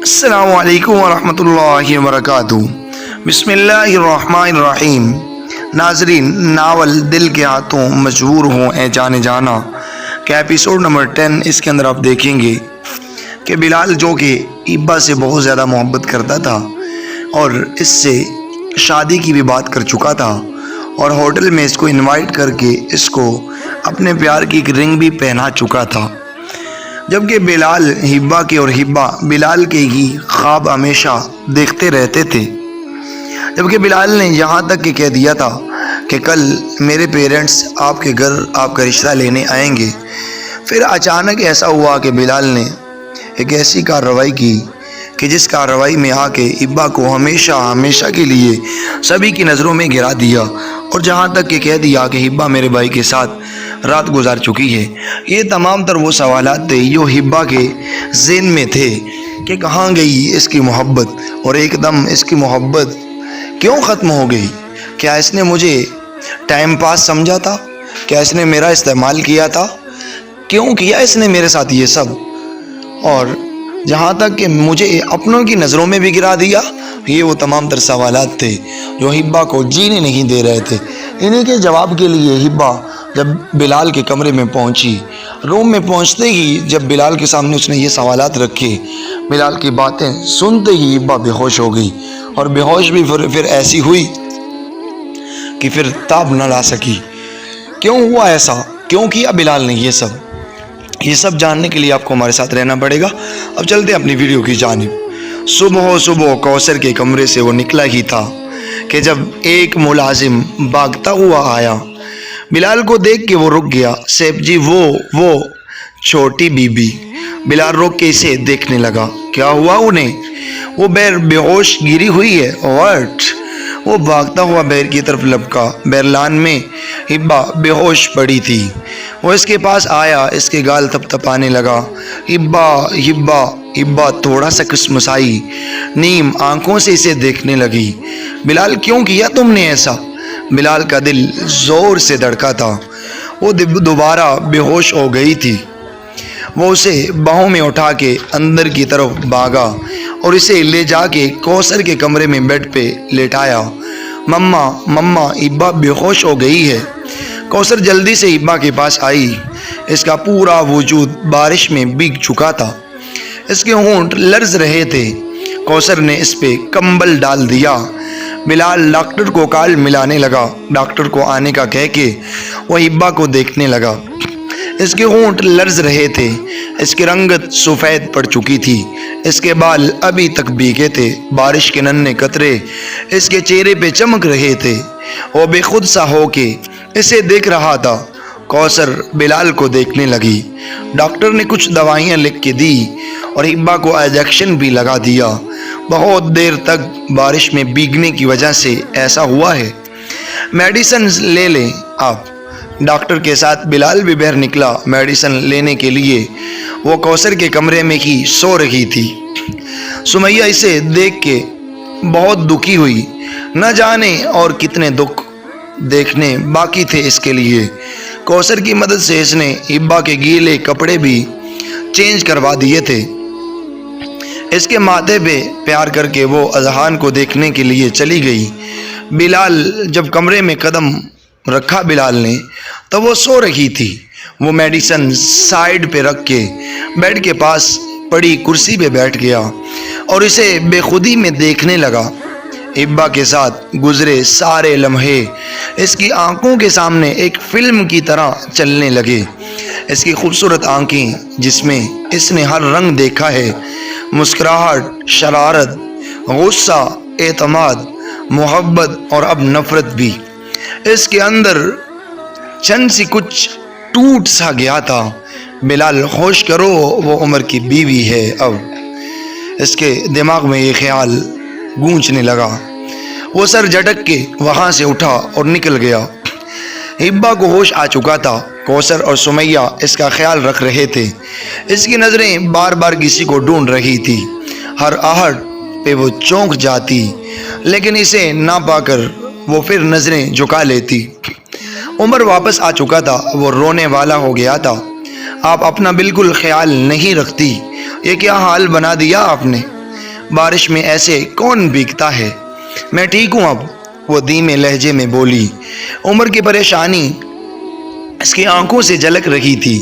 السلام علیکم ورحمۃ اللہ وبرکاتہ۔ بسم اللہ الرحمن الرحیم۔ ناظرین، ناول دل کے ہاتھوں مجبور ہوں اے جانے جانا کا ایپیسوڈ نمبر 10، اس کے اندر آپ دیکھیں گے کہ بلال جو کہ ایبا سے بہت زیادہ محبت کرتا تھا اور اس سے شادی کی بھی بات کر چکا تھا اور ہوٹل میں اس کو انوائٹ کر کے اس کو اپنے پیار کی ایک رنگ بھی پہنا چکا تھا، جبکہ بلال ہبا کے اور ہبا بلال کے ہی خواب ہمیشہ دیکھتے رہتے تھے۔ جبکہ بلال نے یہاں تک کہ کہہ دیا تھا کہ کل میرے پیرنٹس آپ کے گھر آپ کا رشتہ لینے آئیں گے، پھر اچانک ایسا ہوا کہ بلال نے ایک ایسی کارروائی کی کہ جس کارروائی میں آ کے ہبا کو ہمیشہ کے لیے سبھی کی نظروں میں گرا دیا، اور جہاں تک کہ کہہ دیا کہ ہبا میرے بھائی کے ساتھ رات گزار چکی ہے۔ یہ تمام تر وہ سوالات تھے جو ہبا کے ذہن میں تھے کہ کہاں گئی اس کی محبت، اور ایک دم اس کی محبت کیوں ختم ہو گئی؟ کیا اس نے مجھے ٹائم پاس سمجھا تھا؟ کیا اس نے میرا استعمال کیا تھا؟ کیوں کیا اس نے میرے ساتھ یہ سب؟ اور جہاں تک کہ مجھے اپنوں کی نظروں میں بھی گرا دیا، یہ وہ تمام تر سوالات تھے جو ہبا کو جینے نہیں دے رہے تھے۔ انہیں کے جواب کے لیے ہبا جب بلال کے کمرے میں پہنچی، روم میں پہنچتے ہی جب بلال کے سامنے اس نے یہ سوالات رکھے، بلال کی باتیں سنتے ہی ہبا بے ہوش ہو گئی، اور بے ہوش بھی پھر ایسی ہوئی کہ پھر تاب نہ لا سکی۔ کیوں ہوا ایسا؟ کیوں کیا بلال نے یہ سب جاننے کے لیے آپ کو ہمارے ساتھ رہنا پڑے گا۔ اب چلتے ہیں اپنی ویڈیو کی جانب۔ صبح کوثر کے کمرے سے وہ نکلا ہی تھا کہ جب ایک ملازم بھاگتا ہوا آیا۔ بلال کو دیکھ کے وہ رک گیا۔ سیف جی وہ چھوٹی بی بی۔ بلال رک کے اسے دیکھنے لگا۔ کیا ہوا انہیں؟ وہ بے ہوش گری ہوئی ہے۔ واٹ؟ وہ بھاگتا ہوا بیر کی طرف لپکا۔ بیرلان میں ہبا بے ہوش پڑی تھی۔ وہ اس کے پاس آیا، اس کے گال تپتپانے لگا۔ ہبا تھوڑا سا کسمسائی، نیم آنکھوں سے اسے دیکھنے لگی۔ بلال، کیوں کیا تم نے ایسا؟ بلال کا دل زور سے دھڑکا تھا۔ وہ دوبارہ بے ہوش ہو گئی تھی۔ وہ اسے باہوں میں اٹھا کے اندر کی طرف بھاگا اور اسے لے جا کے کوثر کے کمرے میں بیڈ پہ لیٹایا۔ مما ہبا بے ہوش ہو گئی ہے۔ کوثر جلدی سے ہبا کے پاس آئی۔ اس کا پورا وجود بارش میں بھیگ چکا تھا، اس کے ہونٹ لرز رہے تھے۔ کوثر نے اس پہ کمبل ڈال دیا۔ بلال ڈاکٹر کو کال ملانے لگا۔ ڈاکٹر کو آنے کا کہہ کے وہ ہبا کو دیکھنے لگا۔ اس کے ہونٹ لرز رہے تھے، اس کی رنگت سفید پڑ چکی تھی، اس کے بال ابھی تک بھیگے تھے، بارش کے ننھے قطرے اس کے چہرے پہ چمک رہے تھے۔ وہ بے خود سا ہو کے اسے دیکھ رہا تھا۔ کوثر بلال کو دیکھنے لگی۔ ڈاکٹر نے کچھ دوائیاں لکھ کے دی اور ہبا کو انجیکشن بھی لگا دیا۔ بہت دیر تک بارش میں بھیگنے کی وجہ سے ایسا ہوا ہے۔ میڈیسن لے لیں آپ۔ ڈاکٹر کے ساتھ بلال بھی باہر نکلا میڈیسن لینے کے لیے۔ وہ کوثر کے کمرے میں ہی سو رہی تھی۔ سمیہ اسے دیکھ کے بہت دکھی ہوئی۔ نہ جانے اور کتنے دکھ دیکھنے باقی تھے اس کے لیے۔ کوثر کی مدد سے اس نے ہبا کے گیلے کپڑے بھی چینج کروا دیے تھے۔ اس کے ماتھے پہ پیار کر کے وہ اذہان کو دیکھنے کے لیے چلی گئی۔ بلال جب کمرے میں قدم رکھا بلال نے تو وہ سو رہی تھی۔ وہ میڈیسن سائیڈ پہ رکھ کے بیڈ کے پاس پڑی کرسی پہ بیٹھ گیا اور اسے بے خودی میں دیکھنے لگا۔ ہبا کے ساتھ گزرے سارے لمحے اس کی آنکھوں کے سامنے ایک فلم کی طرح چلنے لگے۔ اس کی خوبصورت آنکھیں جس میں اس نے ہر رنگ دیکھا ہے، مسکراہٹ، شرارت، غصہ، اعتماد، محبت اور اب نفرت بھی۔ اس کے اندر چند سی کچھ ٹوٹ سا گیا تھا۔ بلال، ہوش کرو، وہ عمر کی بیوی ہے۔ اب اس کے دماغ میں یہ خیال گونجنے لگا۔ وہ سر جھٹک کے وہاں سے اٹھا اور نکل گیا۔ ہبا کو ہوش آ چکا تھا۔ کوثر اور سمیہ اس کا خیال رکھ رہے تھے۔ اس کی نظریں بار بار کسی کو ڈھونڈ رہی تھی۔ ہر آہٹ پہ وہ چونک جاتی، لیکن اسے نہ پا کر وہ پھر نظریں جھکا لیتی۔ عمر واپس آ چکا تھا۔ وہ رونے والا ہو گیا تھا۔ آپ اپنا بالکل خیال نہیں رکھتی، یہ کیا حال بنا دیا آپ نے؟ بارش میں ایسے کون بھیگتا ہے؟ میں ٹھیک ہوں اب، وہ دھیمے لہجے میں بولی۔ عمر کی پریشانی اس کی آنکھوں سے جھلک رہی تھی۔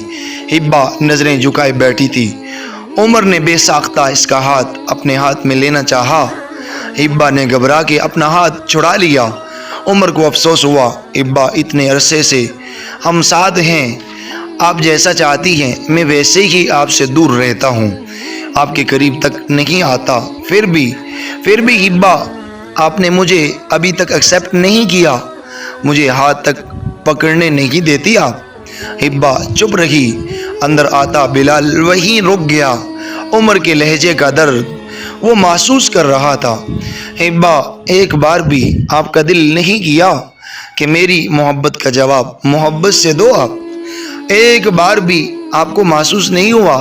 حبا نظریں جھکائے بیٹھی تھی۔ عمر نے بے ساختہ اس کا ہاتھ اپنے ہاتھ میں لینا چاہا۔ حبا نے گھبرا کے اپنا ہاتھ چھڑا لیا۔ عمر کو افسوس ہوا، حبا اتنے عرصے سے ہم ساتھ ہیں، آپ جیسا چاہتی ہیں میں ویسے ہی آپ سے دور رہتا ہوں، آپ کے قریب تک نہیں آتا، پھر بھی حبا آپ نے مجھے ابھی تک ایکسیپٹ نہیں کیا، مجھے ہاتھ تک پکڑنے نہیں دیتی آپ۔ حبا چپ رہی۔ اندر آتا بلال وہیں رک گیا۔ عمر کے لہجے کا درد وہ محسوس کر رہا تھا۔ حبا ایک بار بھی آپ کا دل نہیں کیا کہ میری محبت کا جواب محبت سے دو؟ آپ ایک بار بھی آپ کو محسوس نہیں ہوا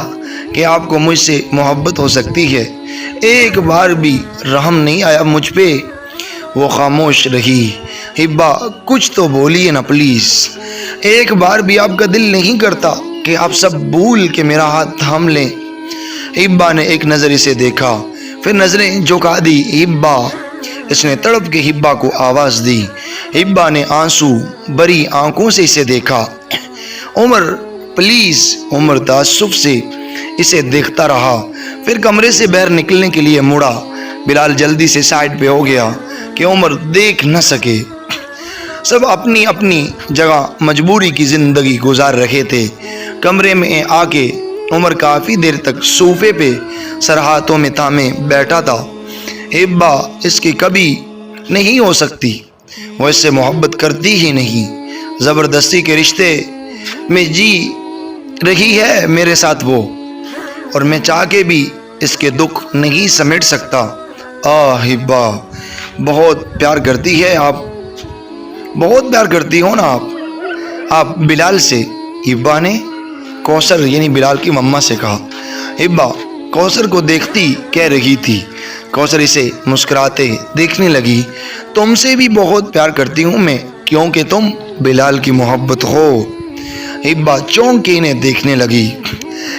کہ آپ کو مجھ سے محبت ہو سکتی ہے؟ ایک بار بھی رحم نہیں آیا مجھ پہ؟ وہ خاموش رہی۔ حبا کچھ تو بولیے نا پلیز، ایک بار بھی آپ کا دل نہیں کرتا کہ آپ سب بھول کے میرا ہاتھ تھام لیں؟ حبا نے ایک نظر اسے دیکھا، پھر نظریں جھکا دی۔ حبا، اس نے تڑپ کے حبا کو آواز دی۔ حبا نے آنسو بری آنکھوں سے اسے دیکھا۔ عمر پلیز۔ عمر تعصب سے اسے دیکھتا رہا، پھر کمرے سے باہر نکلنے کے لیے مڑا۔ بلال جلدی سے سائڈ پہ ہو گیا کہ عمر دیکھ نہ سکے۔ سب اپنی اپنی جگہ مجبوری کی زندگی گزار رہے تھے۔ کمرے میں آ کے عمر کافی دیر تک صوفے پہ سر ہاتھوں میں تھامے بیٹھا تھا۔ حبا اس کی کبھی نہیں ہو سکتی، وہ اس سے محبت کرتی ہی نہیں، زبردستی کے رشتے میں جی رہی ہے میرے ساتھ وہ، اور میں چاہ کے بھی اس کے دکھ نہیں سمیٹ سکتا۔ حبا بہت پیار کرتی ہے آپ، بہت پیار کرتی ہو نا آپ بلال سے؟ حبا نے کوثر یعنی بلال کی مما سے کہا۔ حبا کوثر کو دیکھتی کہہ رہی تھی۔ کوثر اسے مسکراتے دیکھنے لگی۔ تم سے بھی بہت پیار کرتی ہوں میں، کیونکہ تم بلال کی محبت ہو۔ حبا چونک کے انہیں دیکھنے لگی۔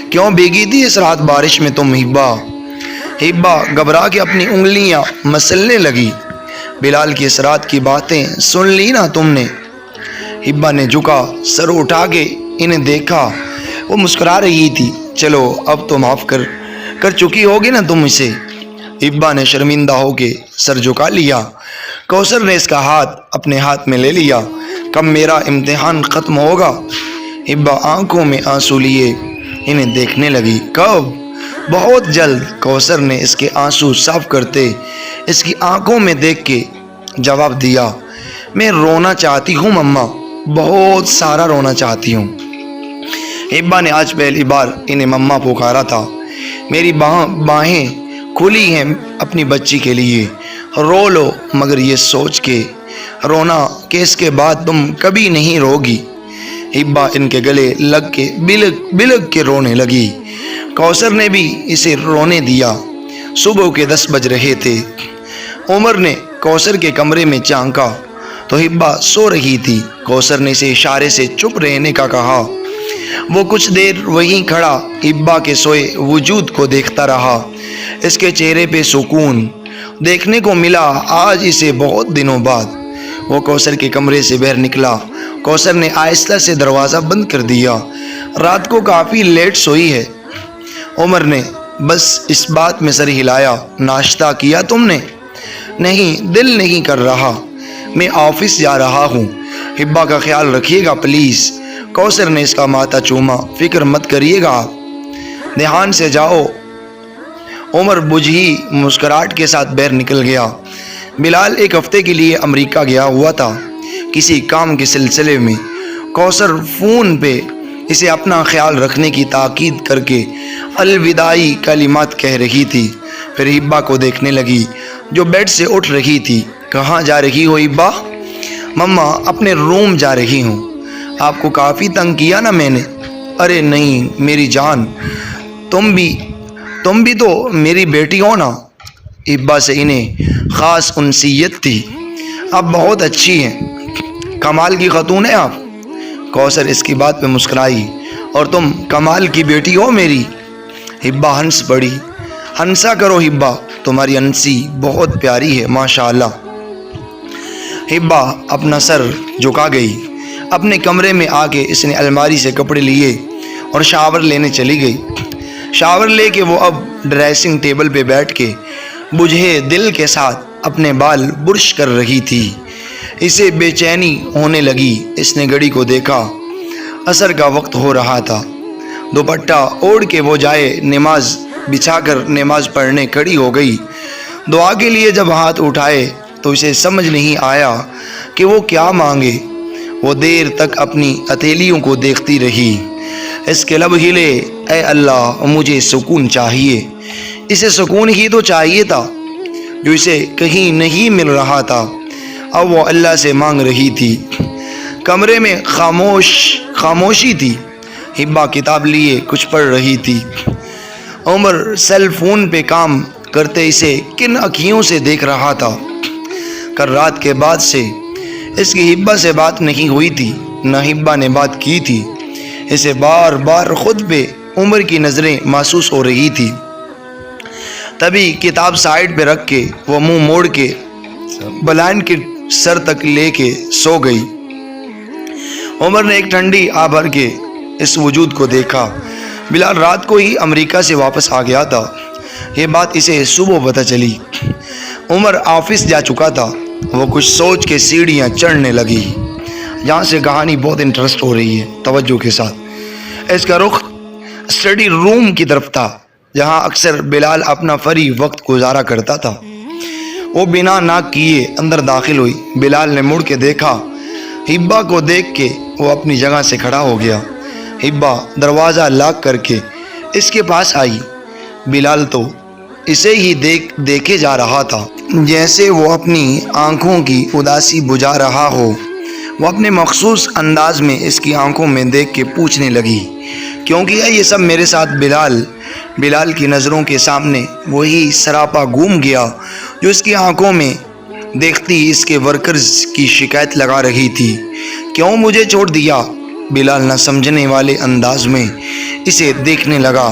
کیوں بھیگی تھی اس رات بارش میں تم حبا؟ حبا گھبرا کے اپنی انگلیاں مسلنے لگی۔ بلال کی اس رات کی باتیں سن لی نا تم نے؟ حبا نے جھکا سر اٹھا کے انہیں دیکھا، وہ مسکرا رہی تھی۔ چلو اب تو معاف کر چکی ہوگی نا تم اسے؟ حبا نے شرمندہ ہو کے سر جھکا لیا۔ کوثر نے اس کا ہاتھ اپنے ہاتھ میں لے لیا۔ کب میرا امتحان ختم ہوگا؟ حبا آنکھوں میں آنسو لیے انہیں دیکھنے لگی۔ کب؟ بہت جلد، کوثر نے اس کے آنسو صاف کرتے اس کی آنکھوں میں دیکھ کے جواب دیا۔ میں رونا چاہتی ہوں مما، بہت سارا رونا چاہتی ہوں۔ حبا نے آج پہلی بار انہیں مما پکارا تھا۔ میری باہیں کھلی ہیں اپنی بچی کے لیے، رو لو، مگر یہ سوچ کے رونا کہ اس کے بعد تم کبھی نہیں روگی۔ حبا ان کے گلے لگ کے بلک کے رونے لگی۔ کوثر نے بھی اسے رونے دیا۔ صبح کے 10 بج رہے تھے۔ عمر نے کوثر کے کمرے میں جھانکا تو حبا سو رہی تھی۔ کوثر نے اسے اشارے سے چپ رہنے کا کہا۔ وہ کچھ دیر وہیں کھڑا حبا کے سوئے وجود کو دیکھتا رہا۔ اس کے چہرے پہ سکون دیکھنے کو ملا آج اسے بہت دنوں بعد۔ وہ کوثر کے کمرے سے باہر نکلا۔ کوثر نے آہستہ سے دروازہ بند کر دیا۔ رات کو کافی لیٹ سوئی ہے؟ عمر نے بس اس بات میں سر ہلایا۔ ناشتہ کیا تم نے؟ نہیں، دل نہیں کر رہا، میں آفس جا رہا ہوں۔ حبا کا خیال رکھیے گا پلیز۔ کوثر نے اس کا ماتھا چوما۔ فکر مت کریے گا آپ، دھیان سے جاؤ۔ عمر بجھی مسکراہٹ کے ساتھ باہر نکل گیا۔ بلال ایک ہفتے کے لیے امریکہ گیا ہوا تھا کسی کام کے سلسلے میں۔ کوثر فون پہ اسے اپنا خیال رکھنے کی تاکید کر کے الوداعی کلمات کہہ رہی تھی۔ پھر حبا کو دیکھنے لگی جو بیڈ سے اٹھ رہی تھی۔ کہاں جا رہی ہو حبا؟ مما اپنے روم جا رہی ہوں۔ آپ کو کافی تنگ کیا نا میں نے؟ ارے نہیں میری جان، تم بھی تو میری بیٹی ہو نا۔ حبا سے انہیں خاص انسیت تھی۔ آپ بہت اچھی ہیں، کمال کی خاتون ہیں آپ۔ کوثر اس کی بات پہ مسکرائی۔ اور تم کمال کی بیٹی ہو میری؟ حبا ہنس پڑی۔ ہنسا کرو ہبا، تمہاری ہنسی بہت پیاری ہے ماشاءاللہ۔ ہبا اپنا سر جھکا گئی۔ اپنے کمرے میں آ کے اس نے الماری سے کپڑے لیے اور شاور لینے چلی گئی۔ شاور لے کے وہ اب ڈریسنگ ٹیبل پہ بیٹھ کے بجھے دل کے ساتھ اپنے بال برش کر رہی تھی۔ اسے بے چینی ہونے لگی۔ اس نے گھڑی کو دیکھا، عصر کا وقت ہو رہا تھا۔ دوپٹہ اوڑھ کے وہ جائے نماز بچھا کر نماز پڑھنے کھڑی ہو گئی۔ دعا کے لیے جب ہاتھ اٹھائے تو اسے سمجھ نہیں آیا کہ وہ کیا مانگے۔ وہ دیر تک اپنی ہتھیلیوں کو دیکھتی رہی۔ اس کے لب ہلے، اے اللہ مجھے سکون چاہیے۔ اسے سکون ہی تو چاہیے تھا جو اسے کہیں نہیں مل رہا تھا۔ اب وہ اللہ سے مانگ رہی تھی۔ کمرے میں خاموشی تھی۔ ہبا کتاب لیے کچھ پڑھ رہی تھی۔ عمر سیل فون پہ کام کرتے اسے کن اکھیوں سے دیکھ رہا تھا۔ کل رات کے بعد سے اس کی ہبا سے بات نہیں ہوئی تھی، نہ ہبا نے بات کی تھی۔ اسے بار بار خود پہ عمر کی نظریں محسوس ہو رہی تھی۔ تبھی کتاب سائیڈ پہ رکھ کے وہ منہ موڑ کے بلائنڈ سر تک لے کے سو گئی۔ عمر نے ایک ٹھنڈی آہ بھر کے اس وجود کو دیکھا۔ بلال رات کو ہی امریکہ سے واپس آ گیا تھا۔ یہ بات اسے صبح پتہ چلی۔ عمر آفس جا چکا تھا۔ وہ کچھ سوچ کے سیڑھیاں چڑھنے لگی۔ یہاں سے کہانی بہت انٹرسٹ ہو رہی ہے، توجہ کے ساتھ۔ اس کا رخ اسٹڈی روم کی طرف تھا جہاں اکثر بلال اپنا فری وقت گزارا کرتا تھا۔ وہ بنا ناک کیے اندر داخل ہوئی۔ بلال نے مڑ کے دیکھا۔ ہبا کو دیکھ کے وہ اپنی جگہ سے کھڑا ہو گیا۔ ہبا دروازہ لاک کر کے اس کے پاس آئی۔ بلال تو اسے ہی دیکھے جا رہا تھا جیسے وہ اپنی آنکھوں کی اداسی بجھا رہا ہو۔ وہ اپنے مخصوص انداز میں اس کی آنکھوں میں دیکھ کے پوچھنے لگی، کیوں کیا یہ سب میرے ساتھ بلال؟ بلال کی نظروں کے سامنے وہی سراپا گھوم گیا جو اس کی آنکھوں میں دیکھتی اس کے ورکرز کی شکایت لگا رہی تھی۔ کیوں مجھے چھوڑ دیا؟ بلال نہ سمجھنے والے انداز میں اسے دیکھنے لگا۔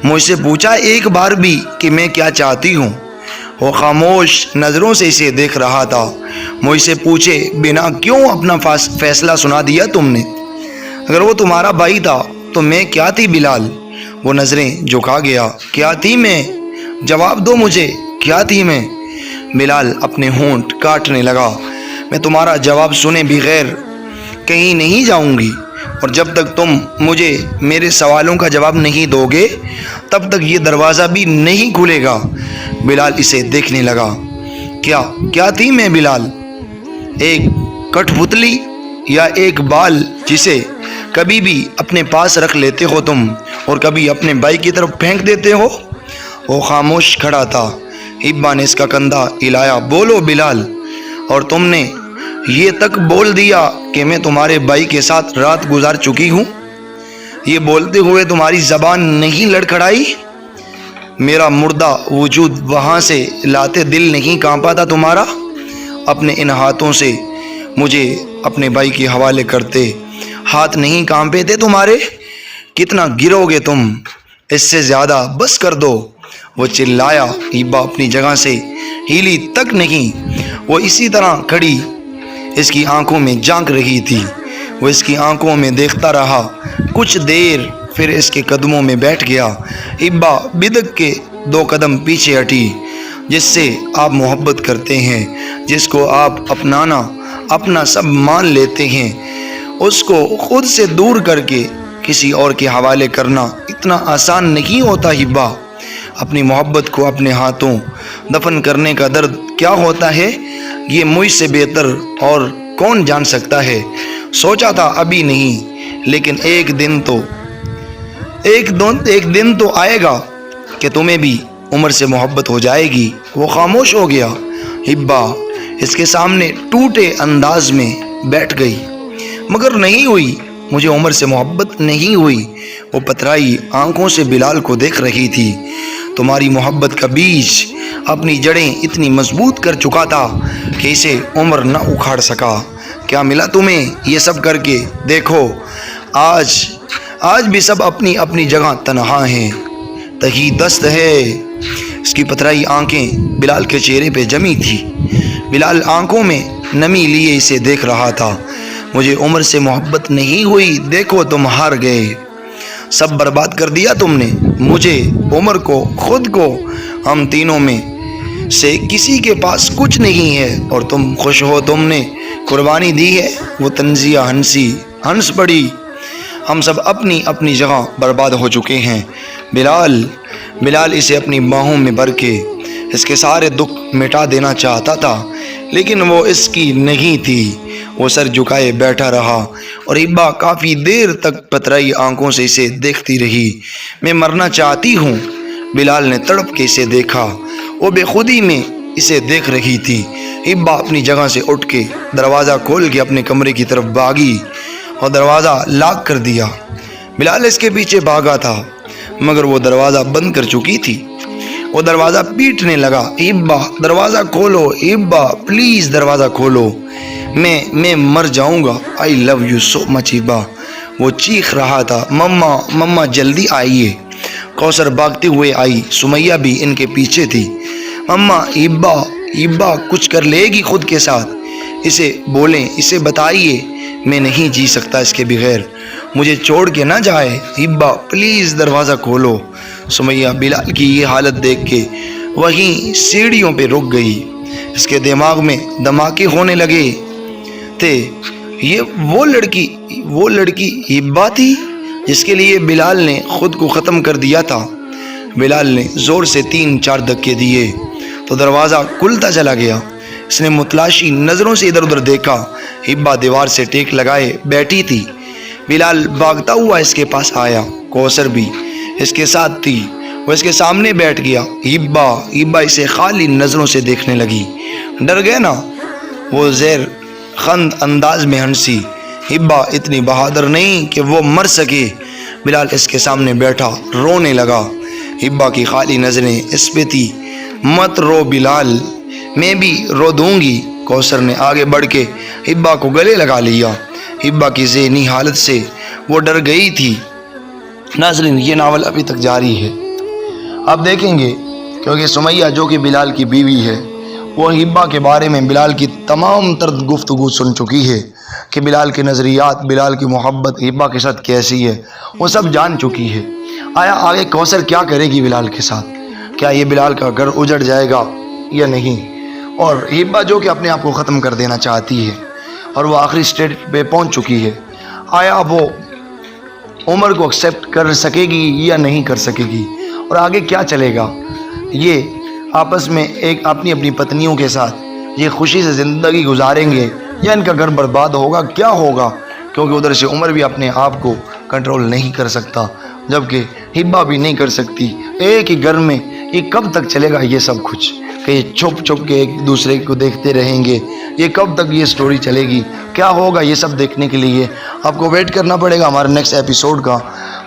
مجھ سے پوچھا ایک بار بھی کہ میں کیا چاہتی ہوں؟ وہ خاموش نظروں سے اسے دیکھ رہا تھا۔ مجھ سے پوچھے بنا کیوں اپنا فیصلہ سنا دیا تم نے؟ اگر وہ تمہارا بھائی تھا تو میں کیا تھی بلال؟ وہ نظریں جھکا گیا۔ کیا تھی میں؟ جواب دو مجھے، کیا تھی میں؟ بلال اپنے ہونٹ کاٹنے لگا۔ میں تمہارا جواب سنے بغیر کہیں نہیں جاؤں گی، اور جب تک تم مجھے میرے سوالوں کا جواب نہیں دو گے تب تک یہ دروازہ بھی نہیں کھلے گا۔ بلال اسے دیکھنے لگا۔ کیا تھی میں بلال؟ ایک کٹھ پتلی یا ایک بال جسے کبھی بھی اپنے پاس رکھ لیتے ہو تم اور کبھی اپنے بھائی کی طرف پھینک دیتے ہو؟ وہ خاموش کھڑا تھا۔ ہبا نے اس کا کندھا ہلایا۔ بولو بلال۔ اور تم نے یہ تک بول دیا کہ میں تمہارے بھائی کے ساتھ رات گزار چکی ہوں؟ یہ بولتے ہوئے تمہاری زبان نہیں لڑکھڑائی؟ میرا مردہ وجود وہاں سے لاتے دل نہیں کانپا تھا تمہارا؟ اپنے ان ہاتھوں سے مجھے اپنے بھائی کے حوالے کرتے ہاتھ نہیں کانپے تھے تمہارے؟ کتنا گرو گے تم؟ اس سے زیادہ بس کر دو، وہ چلایا۔ ہبا اپنی جگہ سے ہیلی تک نہیں۔ وہ اسی طرح کھڑی اس کی آنکھوں میں جھانک رہی تھی۔ وہ اس کی آنکھوں میں دیکھتا رہا کچھ دیر، پھر اس کے قدموں میں بیٹھ گیا۔ ہبا بدک کے 2 قدم پیچھے ہٹی۔ جس سے آپ محبت کرتے ہیں، جس کو آپ اپنانا اپنا سب مان لیتے ہیں، اس کو خود سے دور کر کے کسی اور کے حوالے کرنا اتنا آسان نہیں ہوتا ہبا۔ اپنی محبت کو اپنے ہاتھوں دفن کرنے کا درد کیا ہوتا ہے یہ مجھ سے بہتر اور کون جان سکتا ہے۔ سوچا تھا ابھی نہیں، لیکن ایک دن تو آئے گا کہ تمہیں بھی عمر سے محبت ہو جائے گی۔ وہ خاموش ہو گیا۔ ہبا اس کے سامنے ٹوٹے انداز میں بیٹھ گئی۔ مگر نہیں ہوئی، مجھے عمر سے محبت نہیں ہوئی۔ وہ پترائی آنکھوں سے بلال کو دیکھ رہی تھی۔ تمہاری محبت کا بیج اپنی جڑیں اتنی مضبوط کر چکا تھا کہ اسے عمر نہ اکھاڑ سکا۔ کیا ملا تمہیں یہ سب کر کے؟ دیکھو آج بھی سب اپنی اپنی جگہ تنہا ہیں۔ تہی دست ہے اس کی پترائی آنکھیں بلال کے چہرے پہ جمی تھی۔ بلال آنکھوں میں نمی لیے اسے دیکھ رہا تھا۔ مجھے عمر سے محبت نہیں ہوئی، دیکھو تم ہار گئے، سب برباد کر دیا تم نے، مجھے، عمر کو، خود کو، ہم تینوں میں سے کسی کے پاس کچھ نہیں ہے اور تم خوش ہو، تم نے قربانی دی ہے۔ وہ تنزیہ ہنس پڑی، ہم سب اپنی اپنی جگہ برباد ہو چکے ہیں۔ بلال اسے اپنی باہوں میں بھر کے اس کے سارے دکھ مٹا دینا چاہتا تھا، لیکن وہ اس کی نہیں تھی۔ وہ سر جھکائے بیٹھا رہا اور ہبا کافی دیر تک پترائی آنکھوں سے اسے دیکھتی رہی۔ میں مرنا چاہتی ہوں، بلال نے تڑپ کے اسے دیکھا۔ وہ بے خودی میں اسے دیکھ رہی تھی۔ ہبا اپنی جگہ سے اٹھ کے دروازہ کھول کے اپنے کمرے کی طرف بھاگی اور دروازہ لاک کر دیا۔ بلال اس کے پیچھے بھاگا تھا مگر وہ دروازہ بند کر چکی تھی۔ وہ دروازہ پیٹنے لگا، ہبا دروازہ کھولو، ہبا پلیز دروازہ کھولو، میں مر جاؤں گا، آئی لو یو سو مچ ہبا۔ وہ چیخ رہا تھا، مما جلدی آئیے۔ کوثر بھاگتے ہوئے آئی، سمیہ بھی ان کے پیچھے تھی۔ مما، ہبا کچھ کر لے گی خود کے ساتھ، اسے بولیں، اسے بتائیے میں نہیں جی سکتا اس کے بغیر، مجھے چھوڑ کے نہ جائے، ہبا پلیز دروازہ کھولو۔ سمیہ بلال کی یہ حالت دیکھ کے وہیں سیڑھیوں پہ رک گئی۔ اس کے دماغ میں دھماکے ہونے لگے تھے۔ یہ وہ لڑکی ہبا تھی جس کے لیے بلال نے خود کو ختم کر دیا تھا۔ بلال نے زور سے 3-4 دھکے دیے تو دروازہ کھلتا چلا گیا۔ اس نے متلاشی نظروں سے ادھر ادھر دیکھا، ہبا دیوار سے ٹیک لگائے بیٹھی تھی۔ بلال بھاگتا ہوا اس کے پاس آیا، کوثر بھی اس کے ساتھ تھی۔ وہ اس کے سامنے بیٹھ گیا۔ ہبا اسے خالی نظروں سے دیکھنے لگی۔ ڈر گئے نا؟ وہ زیر خند انداز میں ہنسی۔ ہبا اتنی بہادر نہیں کہ وہ مر سکے۔ بلال اس کے سامنے بیٹھا رونے لگا۔ ہبا کی خالی نظریں اس پہ تھی۔ مت رو بلال، میں بھی رو دوں گی۔ کوثر نے آگے بڑھ کے ہبا کو گلے لگا لیا۔ ہبا کی ذہنی حالت سے وہ ڈر گئی تھی۔ ناظرین، یہ ناول ابھی تک جاری ہے، آپ دیکھیں گے، کیونکہ سمیہ جو کہ بلال کی بیوی ہے وہ ہبا کے بارے میں بلال کی تمام تر گفتگو سن چکی ہے کہ بلال کے نظریات، بلال کی محبت ہبا کے ساتھ کیسی ہے، وہ سب جان چکی ہے۔ آیا آگے کوثر کیا کرے گی بلال کے ساتھ؟ کیا یہ بلال کا گھر اجڑ جائے گا یا نہیں؟ اور ہبا جو کہ اپنے آپ کو ختم کر دینا چاہتی ہے اور وہ آخری سٹیج پہ پہنچ چکی ہے، آیا وہ عمر کو ایکسیپٹ کر سکے گی یا نہیں کر سکے گی؟ اور آگے کیا چلے گا؟ یہ آپس میں ایک اپنی اپنی پتنیوں کے ساتھ یہ خوشی سے زندگی گزاریں گے یا ان کا گھر برباد ہوگا؟ کیا ہوگا؟ کیونکہ ادھر سے عمر بھی اپنے آپ کو کنٹرول نہیں کر سکتا، جبکہ ہبا بھی نہیں کر سکتی۔ ایک ہی گھر میں یہ کب تک چلے گا یہ سب کچھ، کہ یہ چھپ چھپ کے ایک دوسرے کو دیکھتے رہیں گے؟ یہ کب تک یہ سٹوری چلے گی؟ کیا ہوگا؟ یہ سب دیکھنے کے لیے آپ کو ویٹ کرنا پڑے گا ہمارے نیکسٹ ایپیسوڈ کا۔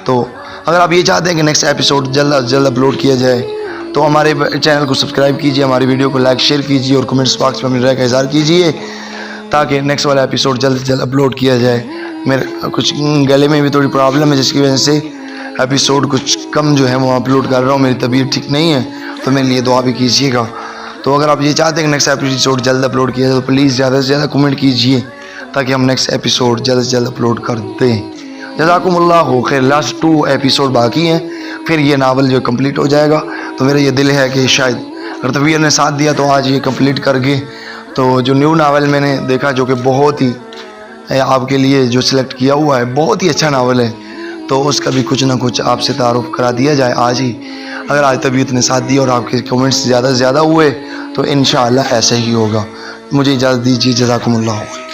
تو اگر آپ یہ چاہتے ہیں کہ نیکسٹ ایپیسوڈ جلد از جلد اپلوڈ کیا جائے تو ہمارے چینل کو سبسکرائب کیجیے، ہماری ویڈیو کو لائک شیئر کیجیے اور کمنٹس باکس میں اپنی رائے کا اظہار کیجیے تاکہ نیکسٹ والا ایپیسوڈ جلد سے جلد اپلوڈ کیا جائے۔ میرے کچھ گلے میں بھی تھوڑی پرابلم ہے جس کی وجہ سے ایپیسوڈ کچھ کم جو ہے وہ اپلوڈ کر رہا ہوں، میری طبیعت ٹھیک نہیں ہے، تو میرے لیے دعا بھی کیجیے گا۔ تو اگر آپ یہ چاہتے ہیں کہ نیکسٹ ایپیسوڈ جلد اپلوڈ کیا جائے تو پلیز زیادہ سے زیادہ کمنٹ کیجیے تاکہ ہم نیکسٹ ایپیسوڈ جلد سے جلد اپلوڈ کر دیں۔ جزاکم اللہ خیر۔ لاسٹ 2 ایپیسوڈ باقی ہیں، پھر یہ ناول جو کمپلیٹ ہو جائے گا۔ تو میرا یہ دل ہے کہ شاید اگر طبیعت نے ساتھ دیا تو آج یہ کمپلیٹ کر کے تو جو نیو ناول میں نے دیکھا جو کہ بہت ہی آپ کے لیے جو سلیکٹ کیا ہوا ہے، بہت ہی اچھا ناول ہے، تو اس کا بھی کچھ نہ کچھ آپ سے تعارف کرا دیا جائے آج ہی۔ اگر آج طبیعت نے ساتھ دیا اور آپ کے کمنٹس زیادہ سے زیادہ ہوئے تو انشاءاللہ ایسا ہی ہوگا۔ مجھے اجازت دیجیے، جزاکم اللہ خیر۔